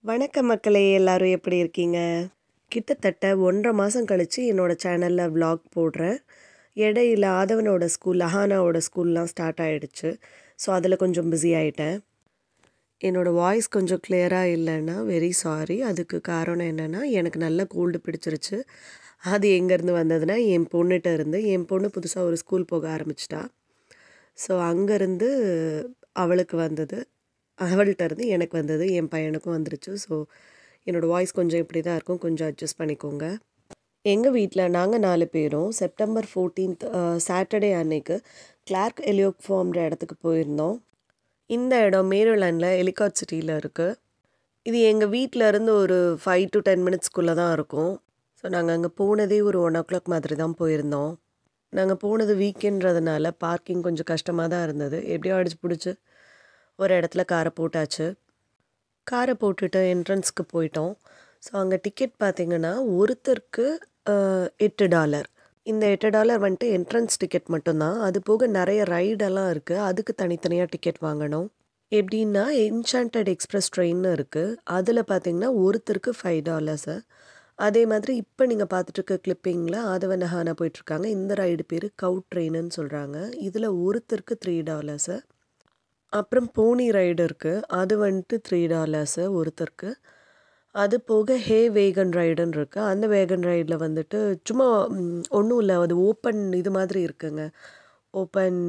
வணக்கம் மக்களே, எல்லாரும் எப்படி இருக்கீங்க? கிட்டத்தட்ட 1.5 மாதம் கழிச்சு என்னோட சேனலில் vlog போடுறேன். இடையில ஆதவனோட ஸ்கூல், அஹானாவோட ஸ்கூல்லாம் ஸ்டார்ட் ஆகிடுச்சு. ஸோ அதில் கொஞ்சம் பிஸி ஆகிட்டேன். என்னோடய வாய்ஸ் கொஞ்சம் கிளியராக இல்லைன்னா வெரி சாரி. அதுக்கு காரணம் என்னென்னா, எனக்கு நல்ல கோல்டு பிடிச்சிருச்சு. அது எங்கேருந்து வந்ததுன்னா, என் பொண்ணுகிட்ட இருந்து. என் பொண்ணு புதுசாக ஒரு ஸ்கூல் போக ஆரம்பிச்சிட்டா. ஸோ அங்கேருந்து அவளுக்கு வந்தது, அவள்கிட்ட இருந்து எனக்கு வந்தது, என் பையனுக்கும் வந்துருச்சு. ஸோ என்னோடய வாய்ஸ் கொஞ்சம் இப்படி தான் இருக்கும், கொஞ்சம் அட்ஜஸ்ட் பண்ணிக்கோங்க. எங்கள் வீட்டில் நாங்கள் 4 பேரும் செப்டம்பர் 14th சாட்டர்டே அன்னைக்கு கிளார்க் எலியோக் ஃபார்ம்ன்ற இடத்துக்கு போயிருந்தோம். இந்த இடம் மேரிலாண்டில் எலிகாட் சிட்டியில் இருக்குது. இது எங்கள் வீட்டில் இருந்து ஒரு 5 to 10 மினிட்ஸ்க்குள்ளே தான் இருக்கும். ஸோ நாங்கள் அங்கே போனதே ஒரு 1 o'clock மாதிரி தான் போயிருந்தோம். நாங்கள் போனது வீக்கெண்ட்றதுனால பார்க்கிங் கொஞ்சம் கஷ்டமாக தான் இருந்தது. எப்படியோ அடிச்சு பிடிச்சி ஒரு இடத்துல காரை போட்டாச்சு. காரை போட்டுட்டு என்ட்ரன்ஸ்க்கு போயிட்டோம். ஸோ அங்கே டிக்கெட் பார்த்திங்கன்னா ஒருத்தருக்கு $8. இந்த $8 வந்துட்டு என்ட்ரன்ஸ் டிக்கெட் மட்டும்தான். அது போக நிறைய ரைடெல்லாம் இருக்குது, அதுக்கு தனித்தனியாக டிக்கெட் வாங்கணும். எப்படின்னா என்சாண்டட் எக்ஸ்பிரஸ் ட்ரெயின்னு இருக்குது, அதில் பார்த்திங்கன்னா ஒருத்தருக்கு $5. அதே மாதிரி இப்போ நீங்கள் பார்த்துட்ருக்க கிளிப்பிங்கில் ஆதவன் அஹானா போயிட்டுருக்காங்க. இந்த ரைடு பேர் கவு ட்ரெயின்னு சொல்கிறாங்க. இதில் ஒருத்தருக்கு $3. அப்புறம் போனி ரைடு இருக்குது, அது வந்துட்டு $3 ஒருத்தருக்கு. அது போக ஹே வேகன் ரைடுன்னு இருக்குது. அந்த வேகன் ரைடில் வந்துட்டு சும்மா ஒன்றும் இல்லை, அது ஓப்பன் இது மாதிரி இருக்குங்க, ஓப்பன்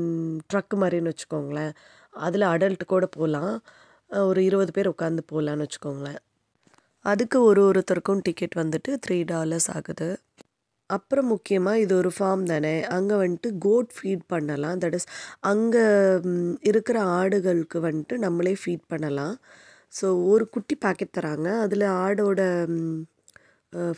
ட்ரக்கு மாதிரின்னு வச்சுக்கோங்களேன். அதில் அடல்ட்டு கூட போகலாம், ஒரு 20 பேர் உட்காந்து போகலான்னு வச்சுக்கோங்களேன். அதுக்கு ஒருத்தருக்கும் டிக்கெட் வந்துட்டு $3 ஆகுது. அப்புறம் முக்கியமாக இது ஒரு ஃபார்ம் தானே, அங்கே வந்துட்டு கோட் ஃபீட் பண்ணலாம். தட் இஸ் அங்கே இருக்கிற ஆடுகளுக்கு வந்துட்டு நம்மளே ஃபீட் பண்ணலாம். ஸோ ஒரு குட்டி பாக்கெட் தராங்க, அதில் ஆடோட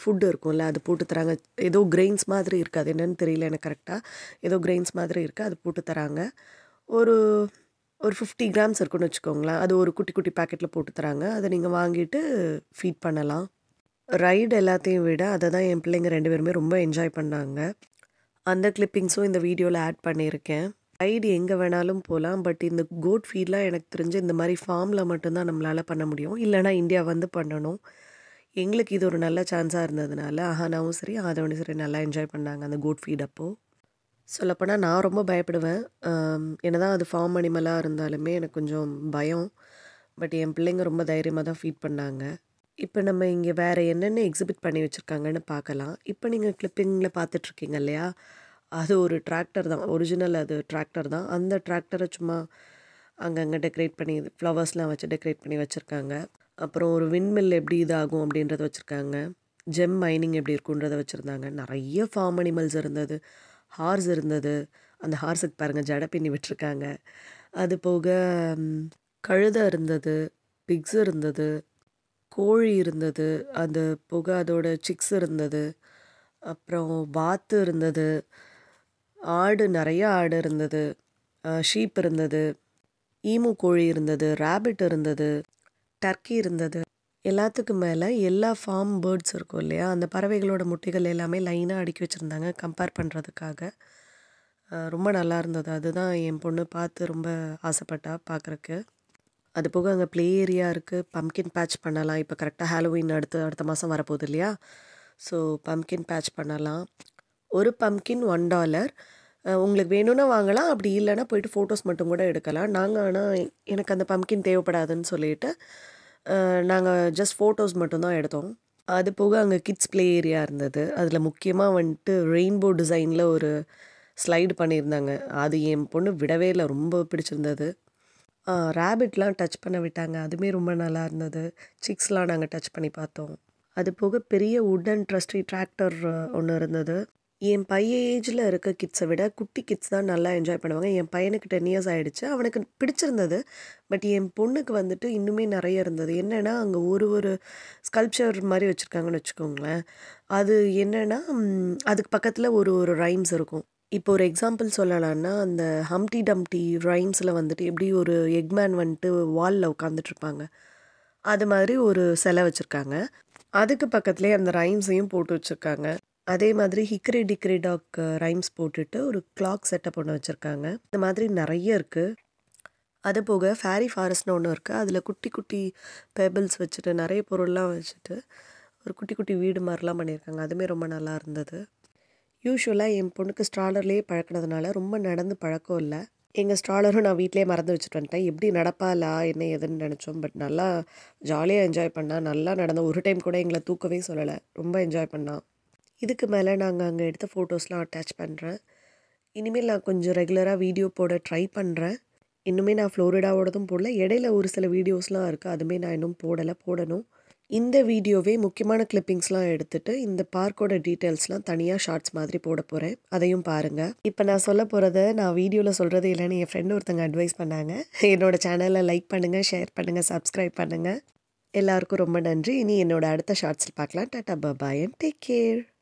ஃபுட்டு இருக்கும்ல, அது போட்டு தராங்க. ஏதோ கிரெயின்ஸ் மாதிரி இருக்குது, அது என்னென்னு தெரியல எனக்கு கரெக்டாக. ஏதோ கிரெயின்ஸ் மாதிரி இருக்குது, அது போட்டு தராங்க. ஒரு 50 grams இருக்குன்னு வச்சுக்கோங்களேன். அது ஒரு குட்டி குட்டி பேக்கெட்டில் போட்டு தராங்க. அதை நீங்கள் வாங்கிட்டு ஃபீட் பண்ணலாம். ரைடு எல்லாத்தையும் விட அதை தான் என் பிள்ளைங்க 2 பேருமே ரொம்ப என்ஜாய் பண்ணாங்க. அந்த கிளிப்பிங்ஸும் இந்த வீடியோவில் ஆட் பண்ணியிருக்கேன். ரைடு எங்கே வேணாலும் போகலாம், பட் இந்த கோட் ஃபீட்லாம் எனக்கு தெரிஞ்சு இந்த மாதிரி ஃபார்மில் மட்டும்தான் நம்மளால் பண்ண முடியும், இல்லைனா இந்தியா வந்து பண்ணணும். எங்களுக்கு இது ஒரு நல்ல சான்ஸாக இருந்ததுனால அஹானாவும் சரி ஆதவனும் சரி நல்லா என்ஜாய் பண்ணாங்க அந்த கோட் ஃபீட் அப்போது. சொல்லப்போனால் நான் ரொம்ப பயப்படுவேன், என்ன தான் அது ஃபார்ம் அனிமலாக இருந்தாலுமே எனக்கு கொஞ்சம் பயம். பட் என் பிள்ளைங்க ரொம்ப தைரியமாக தான் ஃபீட் பண்ணாங்க. இப்போ நம்ம இங்கே வேறு என்னென்ன எக்ஸிபிட் பண்ணி வச்சுருக்காங்கன்னு பார்க்கலாம். இப்போ நீங்கள் கிளிப்பிங்கில் பார்த்துட்ருக்கீங்க இல்லையா, அது ஒரு டிராக்டர் தான், ஒரிஜினல் அது டிராக்டர் தான். அந்த டிராக்டரை சும்மா அங்கங்கே டெக்கரேட் பண்ணி ஃப்ளவர்ஸ்லாம் வச்சு டெக்கரேட் பண்ணி வச்சுருக்காங்க. அப்புறம் ஒரு விண்மில் எப்படி இதாகும் அப்படின்றத வச்சுருக்காங்க. ஜெம் மைனிங் எப்படி இருக்குன்றதை வச்சுருந்தாங்க. நிறைய ஃபார்ம் அனிமல்ஸ் இருந்தது. ஹார்ஸ் இருந்தது, அந்த ஹார்ஸுக்கு பாருங்கள் ஜடை பின்னி விட்டுருக்காங்க. அது போக கழுதை இருந்தது, பிக்ஸ் இருந்தது, கோழி இருந்தது, அது போக அதோட சிக்ஸ் இருந்தது, அப்புறம் வாத்து இருந்தது, ஆடு நிறைய ஆடு இருந்தது, ஷீப் இருந்தது, ஈமு கோழி இருந்தது, ரேபிட் இருந்தது, டர்க்கி இருந்தது. எல்லாத்துக்கும் மேலே எல்லா ஃபார்ம் பேர்ட்ஸ் இருக்கும் இல்லையா, அந்த பறவைகளோட முட்டைகள் எல்லாமே லைனாக அடுக்கி வச்சுருந்தாங்க கம்பேர் பண்ணுறதுக்காக. ரொம்ப நல்லா இருந்தது. அதுதான் என் பொண்ணு பார்த்து ரொம்ப ஆசைப்பட்டா பார்க்குறக்கு. அது போக அங்கே ப்ளே ஏரியா இருக்குது, பம்கின் பேட்ச் பண்ணலாம். இப்போ கரெக்டாக ஹாலோவின் அடுத்த மாதம் வரப்போகுது இல்லையா, ஸோ பம்கின் பேட்ச் பண்ணலாம். ஒரு பம்கின் $1. உங்களுக்கு வேணும்னா வாங்கலாம், அப்படி இல்லைன்னா போயிட்டு ஃபோட்டோஸ் மட்டும் கூட எடுக்கலாம். நாங்கள் ஆனால் எனக்கு அந்த பம்கின் தேவைப்படாதுன்னு சொல்லிட்டு நாங்கள் ஜஸ்ட் ஃபோட்டோஸ் மட்டும்தான் எடுத்தோம். அது போக அங்கே கிட்ஸ் ப்ளே ஏரியா இருந்தது. அதில் முக்கியமாக வந்துட்டு ரெயின்போ டிசைனில் ஒரு ஸ்லைடு பண்ணியிருந்தாங்க. அது என் பொண்ணு விடவே இல்லை, ரொம்ப பிடிச்சிருந்தது. ரேபிட்லாம் டச் பண்ண விட்டாங்க, அதுவுமே ரொம்ப நல்லா இருந்தது. சிக்ஸ்லாம் நாங்கள் டச் பண்ணி பார்த்தோம். அது போக பெரிய வுட்டன் ட்ரஸ்டி டிராக்டர் ஒன்று இருந்தது. என் பையன் ஏஜில் இருக்க கிட்ஸை விட குட்டி கிட்ஸ் தான் நல்லா என்ஜாய் பண்ணுவாங்க. என் பையனுக்கு 10 years ஆகிடுச்சு, அவனுக்கு பிடிச்சிருந்தது. பட் என் பொண்ணுக்கு வந்துட்டு இன்னுமே நிறைய இருந்தது. என்னென்னா அங்கே ஒரு ஸ்கல்ப்சர் மாதிரி வச்சுருக்காங்கன்னு வச்சுக்கோங்களேன். அது என்னென்னா அதுக்கு பக்கத்தில் ஒரு ரைம்ஸ் இருக்கும். இப்போ ஒரு எக்ஸாம்பிள் சொல்லலான்னா, அந்த ஹம்டி டம்டி ரைம்ஸில் வந்துட்டு எப்படி ஒரு எக்மேன் வந்துட்டு வாலில் உட்காந்துட்ருப்பாங்க, அது மாதிரி ஒரு சிலை வச்சுருக்காங்க. அதுக்கு பக்கத்துலேயே அந்த ரைம்ஸையும் போட்டு வச்சுருக்காங்க. அதே மாதிரி ஹிக்ரி டிக்ரி டாக் ரைம்ஸ் போட்டுட்டு ஒரு கிளாக் செட்டப் ஒன்று வச்சுருக்காங்க. இந்த மாதிரி நிறைய இருக்குது. அது போக ஃபேரி ஃபாரஸ்ட்னு ஒன்று இருக்குது. அதில் குட்டி குட்டி பெபிள்ஸ் வச்சுட்டு நிறைய பொருள்லாம் வச்சுட்டு ஒரு குட்டி குட்டி வீடு மாதிரிலாம் பண்ணியிருக்காங்க. அதுவுமே ரொம்ப நல்லா இருந்தது. யூஸ்வலாக என் பொண்ணுக்கு ஸ்ட்ராலர்லேயே பழக்கினதுனால ரொம்ப நடந்து பழக்கம் இல்லை. எங்கள் ஸ்ட்ராலரும் நான் வீட்டிலே மறந்து வச்சுட்டு வந்துட்டேன். எப்படி நடப்பாளா என்ன ஏதுன்னு நினச்சோம். பட் நல்லா ஜாலியாக என்ஜாய் பண்ணா. நல்லா நடந்த ஒரு டைம் கூட எங்களை தூக்கவே சொல்லலை. ரொம்ப என்ஜாய் பண்ணா. இதுக்கு மேலே நாங்கள் அங்கே எடுத்த ஃபோட்டோஸ்லாம் அட்டாச் பண்ணுறேன். இனிமேல் நான் கொஞ்சம் ரெகுலராக வீடியோ போட ட்ரை பண்ணுறேன். இன்னுமே நான் ஃப்ளோரிடாவோடதும் போடல. இடையில ஒரு சில வீடியோஸ்லாம் இருக்குது. அதுவுமே நான் இன்னும் போடணும். இந்த வீடியோவே முக்கியமான கிளிப்பிங்ஸ்லாம் எடுத்துகிட்டு இந்த பார்க்கோட டீட்டெயில்ஸ்லாம் தனியாக ஷார்ட்ஸ் மாதிரி போட போகிறேன். அதையும் பாருங்கள். இப்போ நான் சொல்ல போகிறத நான் வீடியோவில் சொல்கிறது இல்லைன்னு என் ஃப்ரெண்டு ஒருத்தங்க அட்வைஸ் பண்ணாங்க. என்னோடய சேனலில் லைக் பண்ணுங்கள், ஷேர் பண்ணுங்கள், சப்ஸ்கிரைப் பண்ணுங்கள். எல்லாருக்கும் ரொம்ப நன்றி. இனி என்னோட அடுத்த ஷார்ட்ஸில் பார்க்கலாம். டாடா பாய் அண்ட் டேக் கேர்.